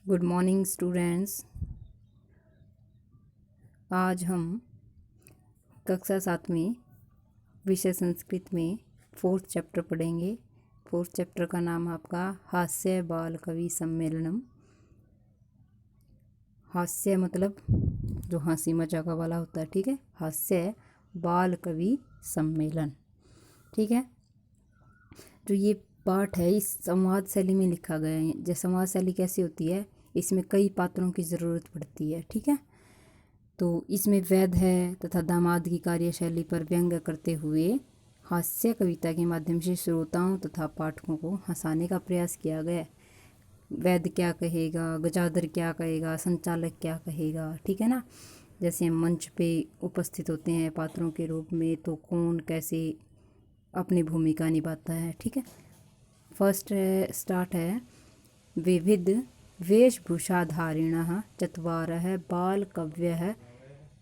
Good morning students. आज हम कक्षा 7 विषय संस्कृत में 4th चैप्टर पढ़ेंगे। 4th चैप्टर का नाम आपका हास्य बाल कवि सम्मेलनम। हास्य मतलब जो हंसी मजाक वाला होता है, ठीक है। हास्य बाल कवि सम्मेलन, ठीक है। जो ये पाठ है इस संवाद शैली में लिखा गया है। जो संवाद शैली कैसी होती है, इसमें कई पात्रों की ज़रूरत पड़ती है, ठीक है। तो इसमें वैध है तथा दामाद की कार्यशैली पर व्यंग्य करते हुए हास्य कविता के माध्यम से श्रोताओं तथा पाठकों को हंसाने का प्रयास किया गया है। वैद्य क्या कहेगा, गजाधर क्या कहेगा, संचालक क्या कहेगा, ठीक है ना। जैसे हम मंच पे उपस्थित होते हैं पात्रों के रूप में, तो कौन कैसे अपनी भूमिका निभाता है, ठीक है। फर्स्ट स्टार्ट है विविध वेशभूषाधारिणः चत्वारः बालकवयः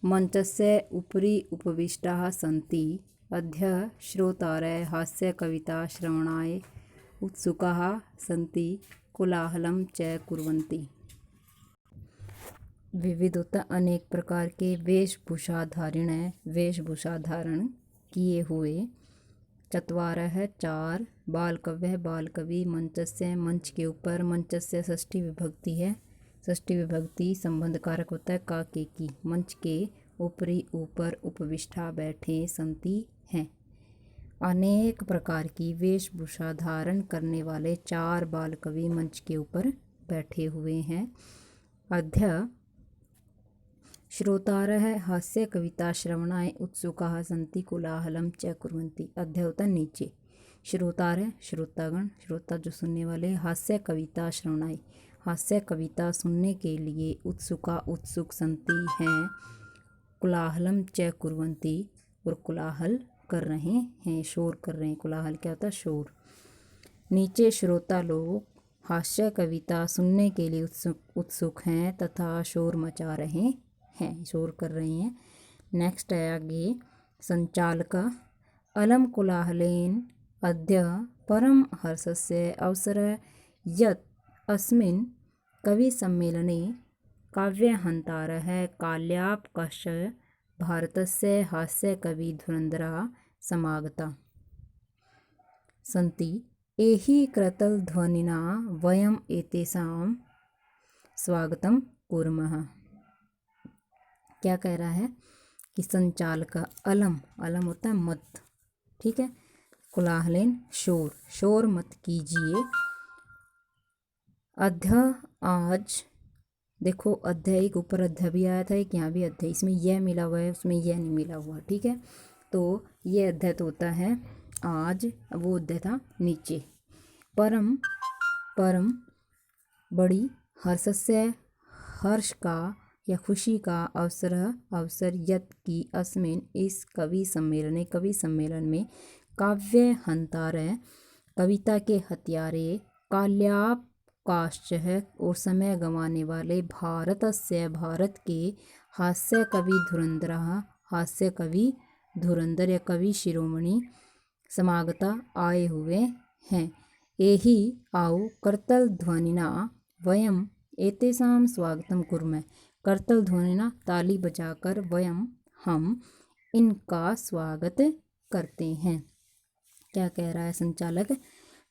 मंचस्य उपरि उपविष्टाः सन्ति। अद्य श्रोतारः हास्यकविता श्रवणाय उत्सुकाः सन्ति, कोलाहलं च कुर्वन्ति। विविध होता अनेक प्रकार के, वेशभूषाधारिण है वेशभूषा धारण किए हुए, चत्वारः चार, बालकव्य बाल कवि, मंचस्य मंच के ऊपर, मंचस्य षष्ठी विभक्ति है, षष्ठी विभक्ति संबंध कारक होता है का के की, मंच के ऊपरी ऊपर उपविष्टा बैठे, संति हैं। अनेक प्रकार की वेशभूषा धारण करने वाले चार बाल कवि मंच के ऊपर बैठे हुए हैं। अद्य श्रोतारः हास्य कविता श्रवणाय उत्सुकाः सन्ति, कोलाहलं च कुर्वन्ति। अद्य होता नीचे, श्रोतारः श्रोतागण, श्रोता जो सुनने वाले, हास्य कविता श्रवणाय हास्य कविता सुनने के लिए, उत्सुका उत्सुक, सन्ति हैं, कोलाहलं च कुर्वन्ति और कोलाहल कर रहे हैं, शोर कर रहे हैं। कोलाहल क्या होता है, शोर। नीचे श्रोता लोग हास्य कविता सुनने के लिए उत्सुक हैं तथा शोर मचा रहे हैं, शोर कर रहे हैं। नेक्स्ट है आगे, संचालक अलम कोलाहलेन अद्य परम हर्षस्य अवसरः यत् अस्मिन् कवि सम्मेलने काव्यहन्तारः काल्यापकश्च भारतस्य हास्य कवि धुरन्धराः समागता सन्ति। एहि कृतलध्वनिना वयम् एतेषां स्वागतं कुर्मः। क्या कह रहा है कि संचालक अलम, अलम होता है मत, ठीक है। कोलाहलेन शोर, शोर मत कीजिए। अध्य आज, देखो अध्याय एक ऊपर अध्याय भी आया था, एक यहाँ भी अध्याय, इसमें यह मिला हुआ है उसमें यह नहीं मिला हुआ, ठीक है। तो ये अध्याय तो होता है आज, वो अध्याय था नीचे। परम, परम बड़ी, हर्षस्य हर्ष का या खुशी का, अवसर अवसर, यत् की, अस्मिन इस कवि सम्मेलन, कवि सम्मेलन में, काव्य हंतारः कविता के हत्यारे, काल्यापकाश्च और समय गंवाने वाले, भारतस्य भारत के, हास्य कवि धुरंधरः हास्य कवि धुरंधर या कवि शिरोमणि, समागता आए हुए हैं। एहि आओ करतल ध्वनिना वयम एतेषां स्वागतम कुर्मः। करतल ध्वनिना ताली बजाकर, वयम हम इनका स्वागत करते हैं। क्या कह रहा है संचालक,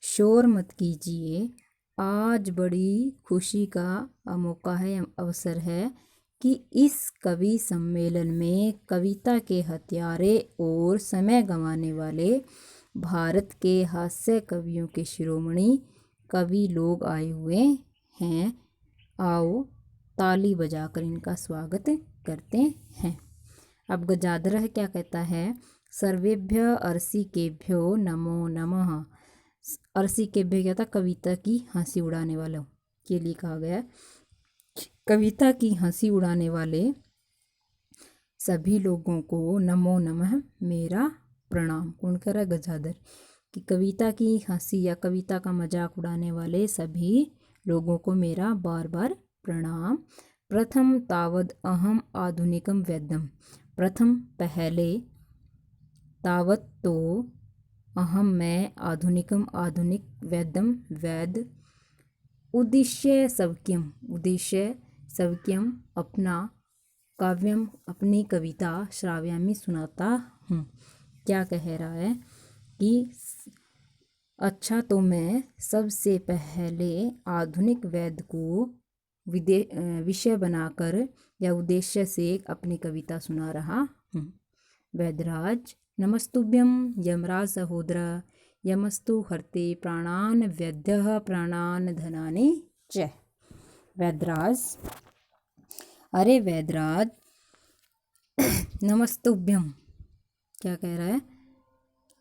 शोर मत कीजिए, आज बड़ी खुशी का मौका है, अवसर है कि इस कवि सम्मेलन में कविता के हत्यारे और समय गंवाने वाले भारत के हास्य कवियों के शिरोमणि कवि लोग आए हुए हैं। आओ ताली बजाकर इनका स्वागत करते हैं। अब गजाधर क्या कहता है, सर्वेभ्य अर्षिकेभ्यो नमो नमः। अर्षिकेभ्य क्या था, कविता की हंसी उड़ाने वालों के लिए कहा गया। कविता की हंसी उड़ाने वाले सभी लोगों को नमो नमः, मेरा प्रणाम। कौन कह रहा है, गजाधर। कि कविता की हंसी या कविता का मजाक उड़ाने वाले सभी लोगों को मेरा बार बार प्रणाम। प्रथम तावद अहम आधुनिकम वैद्यम, प्रथम पहले, तावत तो, अहम मैं, आधुनिकम आधुनिक, वैद्यम वैद्य, उद्देश्य सवक्यम अपना काव्यम अपनी कविता श्राव्यामी सुनाता हूँ। क्या कह रहा है कि अच्छा तो मैं सबसे पहले आधुनिक वेद को विषय बनाकर या उद्देश्य से अपनी कविता सुना रहा हूँ। वैदराज नमस्तुभ्यं यमराज सहोदर यमस्तु हर्ते प्राणान वैद्यः प्राणान धनानि च। वैदराज, अरे वैदराज, नमस्तुभ्यम, क्या कह रहा है,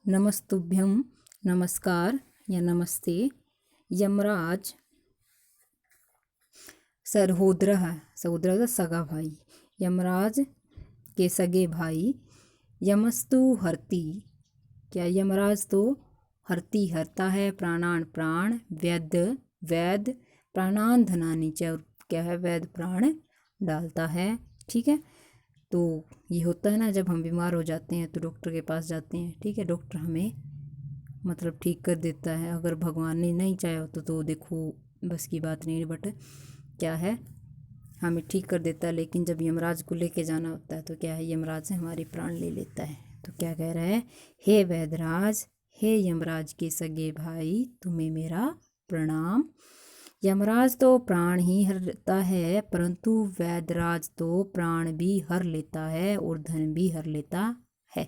नमस्तुभ्यम नमस्कार या नमस्ते, यमराज सहोदर है, सहोदर का सगा भाई, यमराज के सगे भाई, यमस्तु हरती, क्या यमराज तो हरती हरता है, प्राणान प्राण, वैद्य वैद, प्राणान धनानि च, क्या है वैद प्राण डालता है। ठीक है, तो ये होता है ना, जब हम बीमार हो जाते हैं तो डॉक्टर के पास जाते हैं, ठीक है, डॉक्टर हमें मतलब ठीक कर देता है। अगर भगवान ने नहीं चाहा हो तो देखो बस की बात नहीं, बट क्या है हमें ठीक कर देता है। लेकिन जब यमराज को लेके जाना होता है तो क्या है, यमराज से हमारे प्राण ले लेता है। तो क्या कह रहा है, हे वैदराज, हे यमराज के सगे भाई, तुम्हें मेरा प्रणाम। यमराज तो प्राण ही हरता है, परंतु वैदराज तो प्राण भी हर लेता है और धन भी हर लेता है।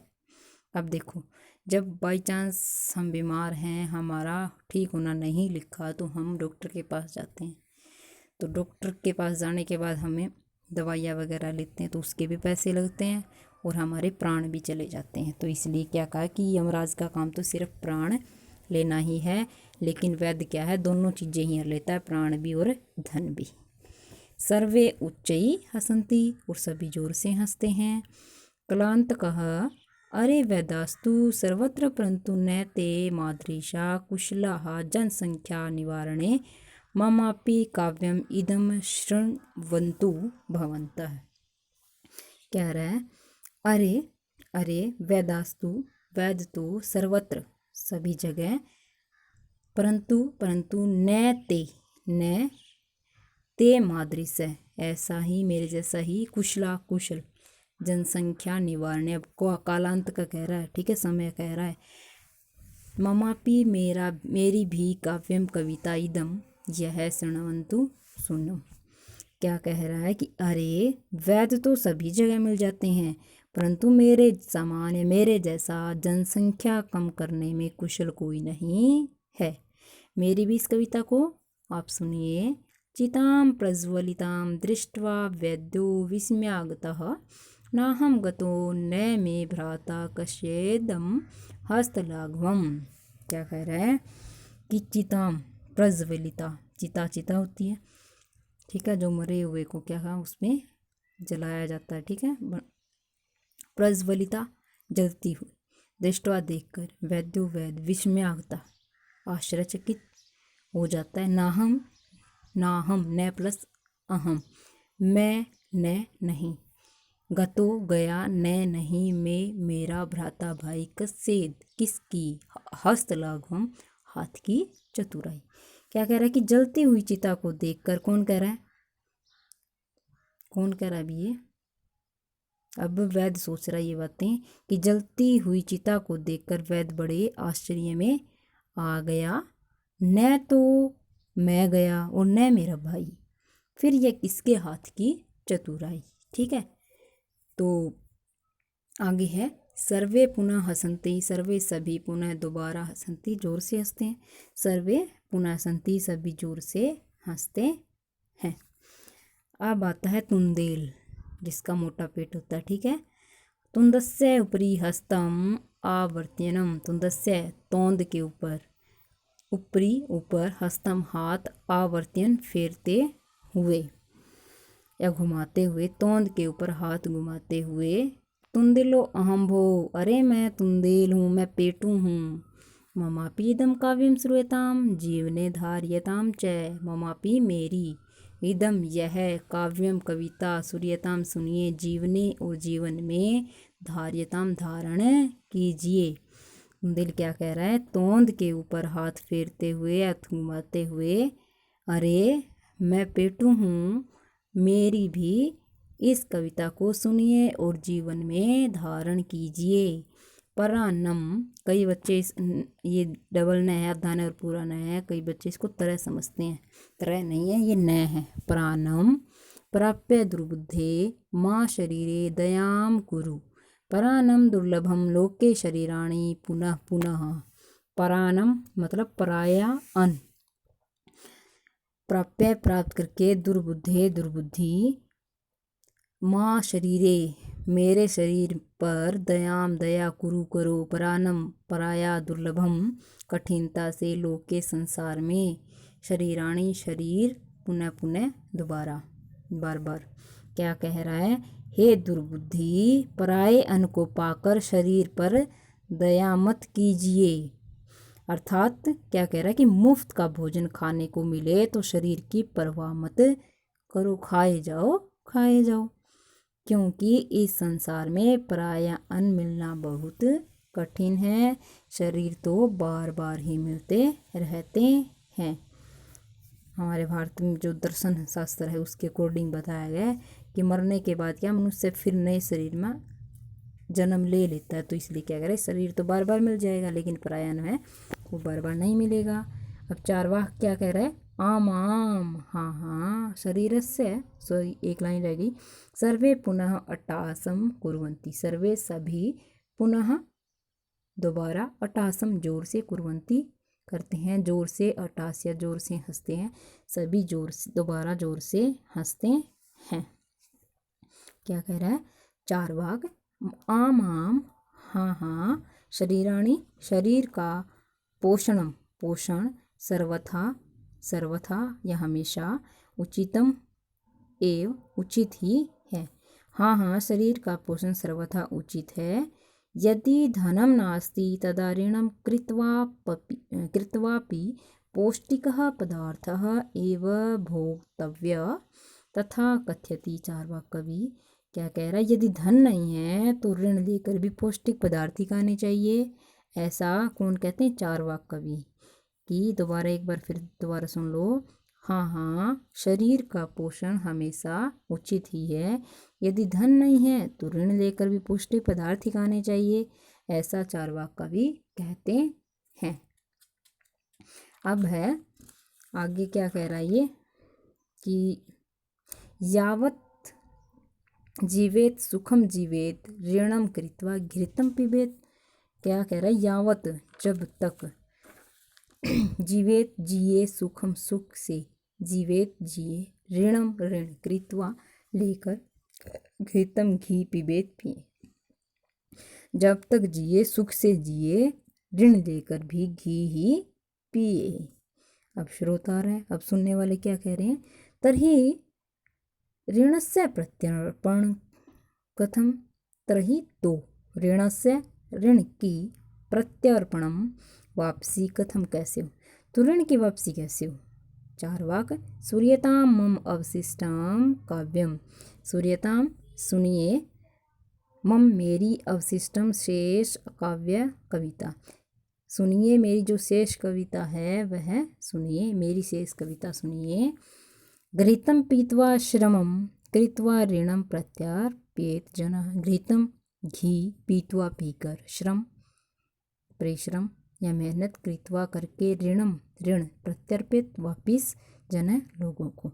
अब देखो, जब बाई चांस हम बीमार हैं, हमारा ठीक होना नहीं लिखा, तो हम डॉक्टर के पास जाते हैं। तो डॉक्टर के पास जाने के बाद हमें दवाइयाँ वगैरह लेते हैं तो उसके भी पैसे लगते हैं और हमारे प्राण भी चले जाते हैं। तो इसलिए क्या कहा कि यमराज का काम तो सिर्फ प्राण लेना ही है, लेकिन वैद्य क्या है, दोनों चीज़ें ही लेता है, प्राण भी और धन भी। सर्वे उच्चई हसंती, और सभी जोर से हंसते हैं। क्लांत कहा, अरे वैदास्तु सर्वत्र परंतु न ते मादृशा कुशला जनसंख्या निवारणे ममापि काव्यम इदम शृण्वन्तु भवन्तः। कह रहा है, अरे अरे वैदास्तु, वैद तो सर्वत्र सभी जगह, परंतु परंतु न ते मादृश है, ऐसा ही मेरे जैसा ही कुशला कुशल जनसंख्या निवारण, अब को कालांत का कह रहा है, ठीक है, समय कह रहा है। ममापि मेरी भी काव्यम कविता इदम, यह शृण्वन्तु सुनो। क्या कह रहा है कि अरे वैद तो सभी जगह मिल जाते हैं, परंतु मेरे सामान्य मेरे जैसा जनसंख्या कम करने में कुशल कोई नहीं है। मेरी भी इस कविता को आप सुनिए। चितां प्रज्वलितां दृष्ट्वा वैद्यो विस्मयागतः, नाहं गतो न मे भ्राता कश्येदं हस्तलाघवम्। क्या कह रहा है कि चितां प्रज्वलिता, चिता होती है, ठीक है, जो मरे हुए को क्या कहा उसमें जलाया जाता है, ठीक है, प्रज्वलिता जलती हुई, दृष्टवा देखकर, वैद्यो वैद, विस्मयागता आश्चर्यचकित हो जाता है, नाहम न प्लस अहम, मैं न नहीं, गतो गया, न नहीं, मैं मेरा भ्राता भाई, कसेद किसकी, हस्तलाघवम हाथ की चतुराई। क्या कह रहा है कि जलती हुई चिता को देखकर, कौन कह रहा है, कौन कह रहा है अभी ये, अब वैद सोच रहा है ये बातें कि जलती हुई चिता को देखकर वैद बड़े आश्चर्य में आ गया, न तो मैं गया और न मेरा भाई, फिर ये किसके हाथ की चतुराई। ठीक है, तो आगे है, सर्वे पुनः हसंती, सर्वे सभी पुनः दोबारा हसंती, जोर से हंसते हैं, सर्वे पुनः हसंती, सभी जोर से हंसते हैं। अब आता है तुंदेल, जिसका मोटा पेट होता है, ठीक है। तुंदस्य ऊपरी हस्तम आवर्त्यनम, तुंदस्य तोंद के ऊपर, ऊपरी ऊपर, हस्तम हाथ, आवर्त्यन फेरते हुए या घुमाते हुए, तोंद के ऊपर हाथ घुमाते हुए, तुंदिलो अहम भो, अरे मैं तुंदेल हूँ, मैं पेटू हूँ, ममापि इदम काव्यम श्रूयताम जीवने धार्यताम च, ममापि मेरी, इदम यह काव्यम कविता, सूर्यताम सुनिए, जीवने और जीवन में, धार्यताम धारण कीजिए। तुंदिल क्या कह रहा है, तोंद के ऊपर हाथ फेरते हुए या घुमाते हुए अरे मैं पेटू हूँ, मेरी भी इस कविता को सुनिए और जीवन में धारण कीजिए। परानम, कई बच्चे ये डबल न है, अर्धा न और पूरा न है, कई बच्चे इसको तरह समझते हैं, तरह नहीं है, ये न है। परानम प्राप्य दुर्बुद्धे माँ शरीरे दयाम कुरु, परानम दुर्लभम लोके शरीराणि पुनः पुनः। परानम मतलब पराया अन, प्राप्य प्राप्त करके, दुर्बुद्धे दुर्बुद्धि, माँ शरीरे मेरे शरीर पर, दयाम दया कुरु करो, परानम पराया दुर्लभम कठिनता से, लोक के संसार में, शरीराणी शरीर, पुनः पुनः दोबारा बार बार। क्या कह रहा है? हे दुर्बुद्धि, पराये अन्न को पाकर शरीर पर दया मत कीजिए। अर्थात क्या कह रहा है कि मुफ्त का भोजन खाने को मिले तो शरीर की परवाह मत करो, खाए जाओ खाए जाओ, क्योंकि इस संसार में पराया अन्न मिलना बहुत कठिन है, शरीर तो बार बार ही मिलते रहते हैं। हमारे भारत में जो दर्शन शास्त्र है उसके अकॉर्डिंग बताया गया है कि मरने के बाद क्या मनुष्य फिर नए शरीर में जन्म ले लेता है, तो इसलिए क्या करे, शरीर तो बार बार मिल जाएगा लेकिन पराया अन्न है वो बार बार नहीं मिलेगा। अब चारवाक क्या कह रहा है? आम आम, हाँ हाँ, शरीरस्य, सो एक लाइन रह गई, सर्वे पुनः अट्टासम कुर्वन्ति, सर्वे सभी, पुनः दोबारा, अट्टासम जोर से, कुर्वन्ति करते हैं, जोर से, अट्टास्य जोर से हंसते हैं, सभी जोर से दोबारा जोर से हंसते हैं। क्या कह रहा है? चारवाक आम आम, हाँ हाँ, शरीराणि शरीर का, पोषणम पोषण, सर्वथा सर्वथा या हमेशा, उचितम एव उचित ही है, हाँ हाँ, शरीर का पोषण सर्वथा उचित है। यदि धनम नास्ति तदा ऋणम कृत्वापि पौष्टिकः पदार्थः एव भोक्तव्य तथा कथयति। चारवाक कवि क्या कह रहा है? यदि धन नहीं है तो ऋण लेकर भी पौष्टिक पदार्थ ही खाने चाहिए, ऐसा कौन कहते हैं? चारवाक कवि। कि दोबारा एक बार फिर दोबारा सुन लो, हाँ हाँ, शरीर का पोषण हमेशा उचित ही है, यदि धन नहीं है तो ऋण लेकर भी पौष्टिक पदार्थ ही खाने चाहिए, ऐसा चारवाक कवि कहते हैं। अब है आगे क्या कह रहा है ये कि यावत जीवेत सुखम जीवेत ऋणम कृत्वा घृतम पिबेत। क्या कह रहा है? यावत जब तक, जीवेत जिए, सुखम सुख से, जीवेत जिए, ऋणम ऋण, कृत्वा लेकर, घृतम घी, पिबेत पिए, जब तक जिए सुख से जिए, ऋण लेकर भी घी ही पिए। अब श्रोता रहे, अब सुनने वाले क्या कह रहे हैं? तर्हि ऋणस्य प्रत्यर्पण कथम, तर्हि तो ऋणस्य ऋण की, प्रत्यर्पणम वापसी, कथम कैसे हो, तो ऋण की वापसी कैसे हो? चारवाक सूर्यताम मम अवशिष्टम काव्यम, सूर्यताम सुनिए, मम मेरी, अवशिष्टम शेष काव्य कविता, सुनिए मेरी जो शेष कविता है वह सुनिए, मेरी शेष कविता सुनिए। घृतम पीत्वा श्रमम कृत्वा ऋणम प्रत्यर्पयेत जनः, घृतम घी, पीत्वा पीकर, श्रम परिश्रम या मेहनत, कृत्वा करके, ऋणम ऋण, प्रत्यर्पित वापिस, जन लोगों को,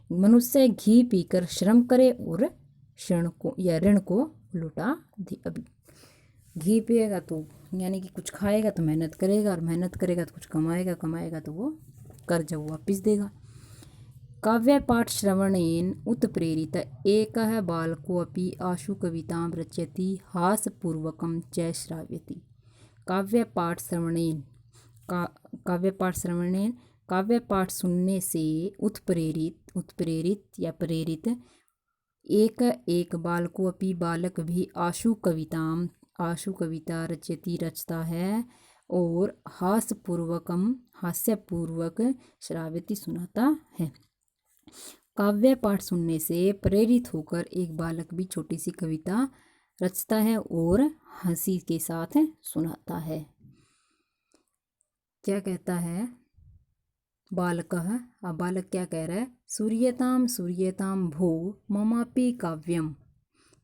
मनुष्य घी पीकर श्रम करे और ऋण को या ऋण को लुटा दे। अभी घी पिएगा तो यानी कि कुछ खाएगा तो मेहनत करेगा, और मेहनत करेगा तो कुछ कमाएगा, कमाएगा तो वो कर्ज वापिस देगा। काव्य पाठ श्रवणेन उत्प्रेरित एकः बालकोऽपि आशु कवितां रचयति हासपूर्वकं च श्रावयति। काव्य पाठ श्रवणेन, काव्य पाठ सुनने से उत्प्रेरित या प्रेरित, एक बालकोऽपि बालक भी, आशु कविता रचयति रचता है, और हास्यपूर्वक श्रावयति सुनाता है। काव्य पाठ सुनने से प्रेरित होकर एक बालक भी छोटी सी कविता रचता है और हंसी के साथ सुनाता है। क्या कहता है? बालकः, अब बालक क्या कह रहा है, सूर्यताम भो ममापि काव्यम।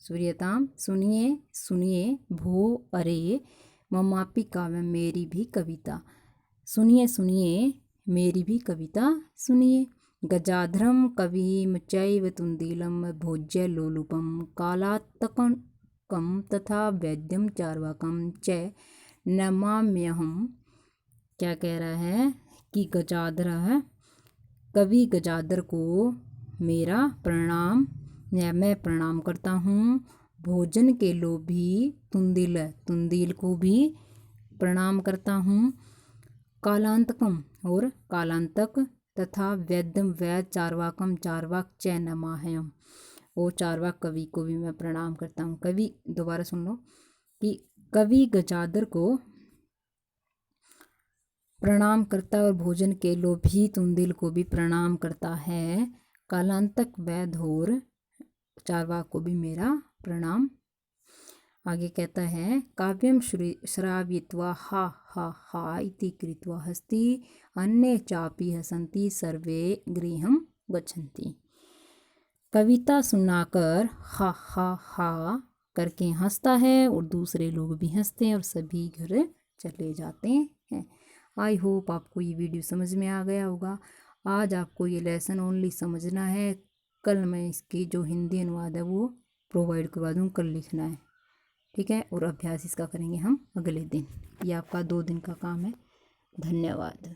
सूर्यताम सुनिए सुनिए, भो अरे, ममापि काव्यम मेरी भी कविता, सुनिए सुनिए मेरी भी कविता सुनिए। गजाधरम कविम चैव तुंदिलम भोज्य लोलुपम कालात्तकम तथा वैद्यम चार्वाकम च नमाम्यहम। क्या कह रहा है कि गजाधर है, कवि गजाधर को मेरा प्रणाम, या मैं प्रणाम करता हूँ। भोजन के लोभी तुंदिल, तुंदिल को भी प्रणाम करता हूँ। कालांतकम और कालांतक, तथा वैद्यम वैद, चारवाकम चारवाक, च नमाहयम और चारवाक कवि को भी मैं प्रणाम करता हूँ। कवि, दोबारा सुन लो कि कवि गजाधर को प्रणाम करता है और भोजन के लोभी तुंदिल को भी प्रणाम करता है। कालांतक वैद और चारवाक को भी मेरा प्रणाम। आगे कहता है काव्यम श्रावयित्वा हा हा हा इति कृत्वा हस्ति अन्ये चापि हसन्ति सर्वे गृहं गच्छन्ति। कविता सुनाकर हा हा हा करके हंसता है और दूसरे लोग भी हंसते हैं और सभी घर चले जाते हैं। आई होप आपको ये वीडियो समझ में आ गया होगा। आज आपको ये लेसन ओनली समझना है, कल मैं इसकी जो हिंदी अनुवाद है वो प्रोवाइड करवा दूँ, कल लिखना है, ठीक है। और अभ्यास इसका करेंगे हम अगले दिन। ये आपका 2 दिन का काम है। धन्यवाद।